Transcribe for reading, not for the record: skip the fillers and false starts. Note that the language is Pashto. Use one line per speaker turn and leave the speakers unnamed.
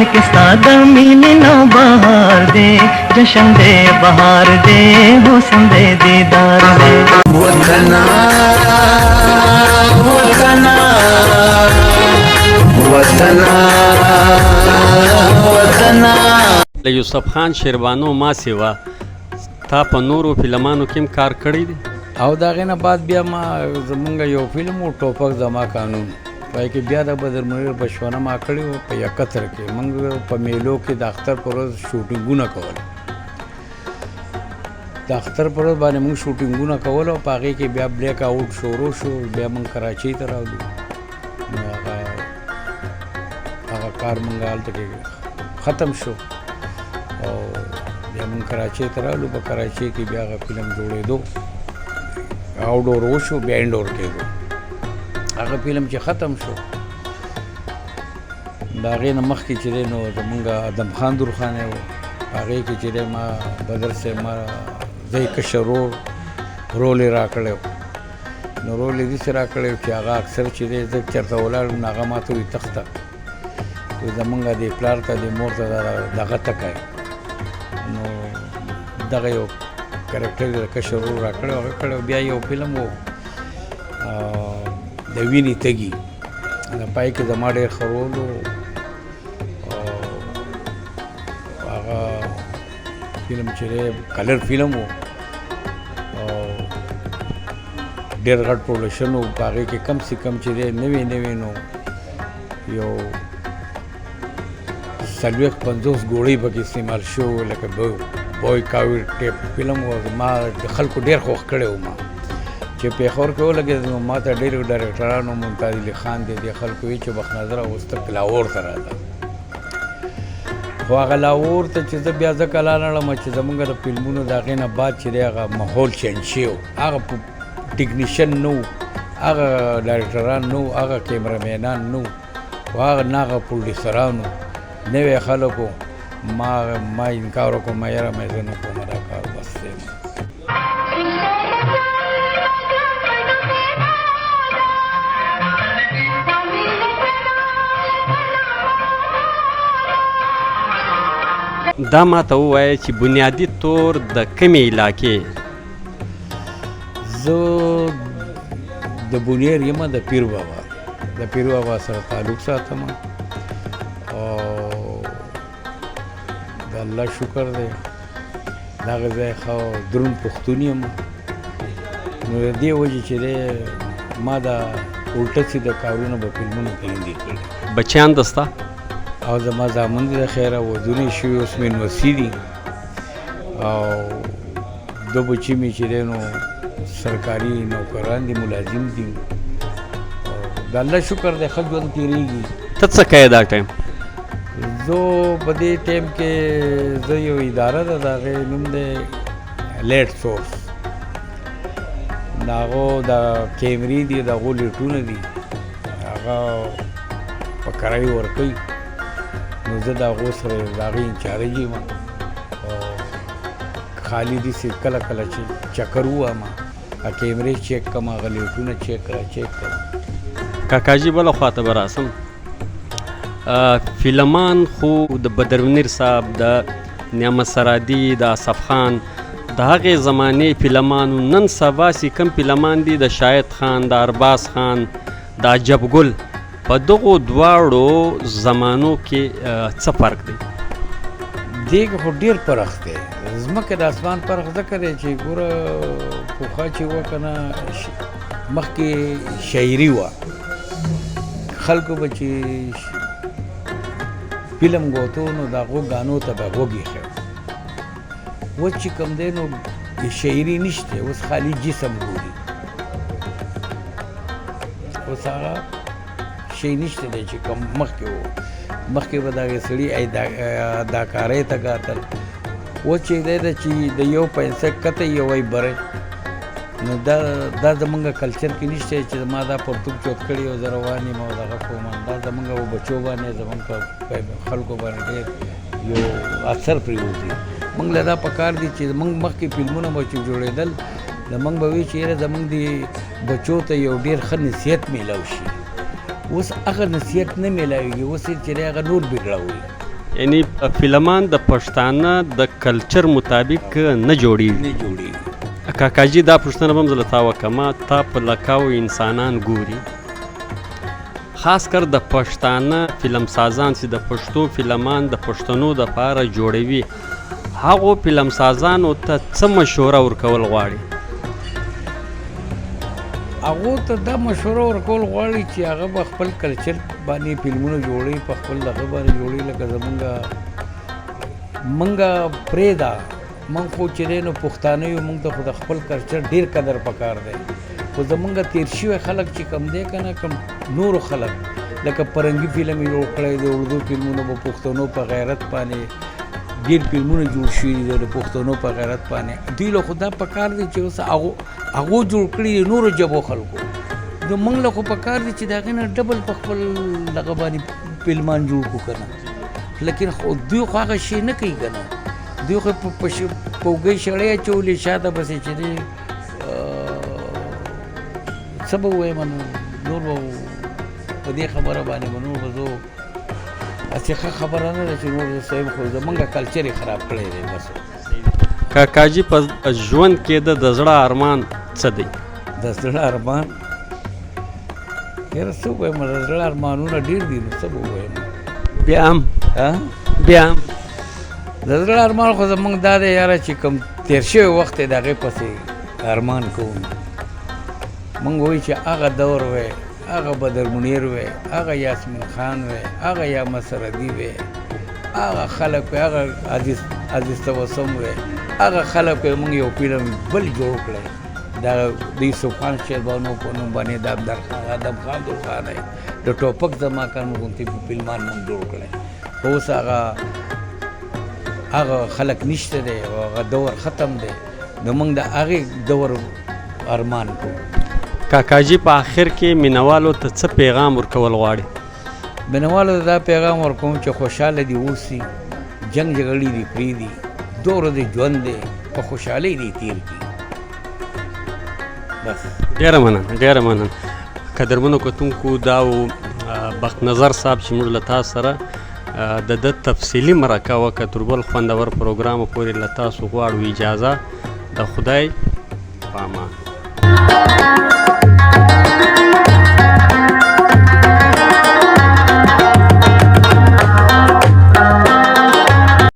बल्कि सादा मीनी नो बहार दे, जश्न दे बहार दे, हुस्न दे दीदार दे। वतना वतना वतना वतना।
یوسف خان شیروانو ما سیوا تا په نورو فلمانو کې هم کار کړی دی
او د هغې نه بعد بیا ما زمونږ یو فلم و ټوپک زما قانون پای کې بیا د بدر منیر بشوانه ما کړی و په 71 کې موږ په میلو کې د اختر پر ورځ شوټینګونه کول د اختر پر ورځ باندې موږ شوټینګونه کول او په هغې کې بیا بلیک آوټ شروع شو بیا موږ کراچۍ ته راغلو نو هغه کار موږ هلته کې ختم شو او بیا موږ کراچۍ ته راغلو په کراچۍ کې بیا هغه فلم جوړېدو آوټډور وشو بیا انډور کېدو هغه فلم چې ختم شو د هغې نه مخکې چې دی نو زمونږ ادم خان درخانۍ و هغې کې چې دی ما بدر صاحب ما دی کشر رول یې راکړی و نو رول یې داسې راکړی و چې هغه اکثر چې دی زه چېرته ولاړ نو هغه ما ته وایي تخته زمونږ دې پلار ته دې مور ته دغه تکای نو دغه یو کرکټر د کشر رول راکړی هغه کړی بیا یو فلم و د وینې تږي د پای کې زما ډېر ښه رول و هغه فلم چې دی کلر فلم و ډېر غټ پروډکشن و په هغې کې کم سے کم چې دی نوې نو یو 40-50 ګوړۍ پکې استعمال شو لکه بوی کاوي ټیپ فلم و ما د خلکو ډېر خوښ کړی و ما چې پېښور کې ولګېد نو ما ته ډېرو ډایرکټرانو ممتاز علي خان دی دې خلکو وایي چې بخت نظر اوس ته لاهور ته راځه خو هغه لاهور ته چې زه بیا ځکه لاړم چې زمونږ د فلمونو د هغې نه بعد چې دی هغه ماحول چینج شوی و هغه ټیکنیشن نه و هغه ډایرکټران نه و هغه کیمرامینان نه و هغه نه هغه پروډیوسران و نوی خلکو ما انکار وکړو ما یاره مې زه نه کوم دا کار بس دی
دا ما ته ووایه چې بنیادي طور د کومې علاقې
زه د بونیر یم د پیر بابا سره تعلق ساتم او د الله شکر دی دغه ځای ښه دروند پښتون یم نو د دې وجې چې دی ما دا الټه سیده کارونه به فلمونو کې هندي کړي
بچیان دستا
او زما زامن دي د خیره ودونه شوي اوس مې نوسي دي او دو بچي مې چې دی نو سرکاري نوکران دي ملازم دي د الله شکر دی ښه ژوند تېرېږي
ته څه کوې دا ټایم
زه په دې ټایم کې زه یو اداره ده د هغې نوم دی لیټ سورس د هغو د کیمرې دي د هغو لیټونه دي هغه په کرایې ورکوي نو زه د هغو سره د هغې انچارج یم او خالي داسې کله کله چې چکر ووهم کیمرې چیک کړم هغه لیټونه چیک کړم
کاکاجي بله خواته به راسم فلمان خو د بدر منیر صاحب د نعمت سرادي د اصف خان د هغې زمانې فلمانو نن سبا چې کوم فلمان دي د شاهد خان د ارباز خان د عجب ګل په دغو دواړو زمانو کې څه فرق دی
دې کې خو ډېر فرق دی ځمکې د اسمان فرق ځکه دی چې ګوره پخوا چې وه که نه مخکې شاعري وه خلکو به چې فلم ګوتو نو د هغو ګانو ته به غوږ ایښی اوس چې کوم دی نو شاعري نشته اوس خالي جسم ګوري اوس هغه شی نشته دی چې کوم مخکې و مخکې به د هغې سړي اداکارۍ ته کتل اوس چې دی ده چې د یو پیسه کته یو وی بری نو دا زمونږ کلچر کې نشته چې ما دا پرتوب چوت کړي او زه روان یم او دغه کوم دا زمونږ په بچو باندې زمونږ په خلکو باندې ډېر یو اثر پرېوځي موږ له دا پکار دي چې موږ مخکې فلمونه به چې جوړېدل زمونږ به وي چې یاره زمونږ د بچو ته یو ډېر ښه نصیحت میلاو شي اوس هغه نصیحت نه میلاویږي اوس چې دی هغه نور بګړاوي
یعنی فلمان د پښتانه د کلچر مطابق نه جوړیږي.
نه جوړېږي.
کاکاجي دا پوښتنه به هم زه له تا وکړم، تا په لکاو انسانان ګوري، خاص کر د پښتانه فلم سازان چې د پښتو فلمان د پښتنو دپاره جوړوي، هغو فلم سازانو ته څه مشوره ورکول غواړي؟
هغو ته دا مشوره ورکول غواړي چې هغه به خپل کلچر باندې فلمونه جوړوي، په خپل هغه باندې جوړوي. لکه زمونږ پرېږده، موږ خو چې دی نو پښتانه یو، موږ ته خو د خپل کلچر ډېر قدر پکار دی. خو زمونږ تېر شوي خلک چې کم دی که نه، کم نورو خلک لکه پرنګي فلم یې جوړ کړی دی، اردو فلمونه به پښتنو په غیرت باندې ډېر فلمونه جوړ شوي دي د پښتنو په غیرت باندې. دوی له خو دا پکار دی چې اوس هغو جوړ کړي دي نورو ژبو خلکو. نو موږ له خو پکار دی چې د هغې نه ډبل په خپل دغه باندې فلمان جوړ کړو که نه. لیکن دوی خو هغه شی نه کوي که نه، دوی خو په اوږۍ شړۍ اچولې شاته پسې چې دی څه به ووایم نو نور به په دې خبره باندې به نور به زه هسې ښه خبره نه ده چې نور زه څه یم، خو زمونږ کلچر یې خراب کړی دی بس.
کاکاجي په ژوند کې د زړه ارمان څه دی؟
د زړه ارمان یاره څه ووایم، د زړه ارمانونه ډېر دي، نو څه به ووایم.
بیا هم
د زړه ارمان خو زمونږ دا دی یاره چې کوم تېر شوی وخت دی د هغې پسې ارمان کوو. موږ وایو چې هغه دور وی، هغه بدر منیر وی، هغه یاسمین خان وی، هغه یا مسردي وی، هغه خلک وی، هغه عزیز توسم وی، هغه خلک وی. موږ یو فلم بل جوړ کړی دا د یوسف خان شیربانو په نوم باندې د ادم خان درخان دی، د ټوپک زماکان غوندې فلمان موږ جوړ کړی. اوس هغه خلک نشته دی او هغه دور ختم دی، نو موږ د هغې دور ارمان کوو.
کاکاجي په آخر کې مینوالو ته څه پیغام ورکول غواړي؟
مینوالو ته دا پیغام ورکوم چې خوشحاله دي اوسي، جنګ جګړې دي پرېږدي، دور د ژوند دی په خوشحالۍ دې تېر کړي. بس
ډېره مننه قدرمنو کتونکو، دا و بخت نظر صاحب چې موږ له تاسو سره د ده تفصیلي مرکه وکړه. تر بل خوندور پروګرامو پورې له تاسو غواړو اجازه. د خدای په امان.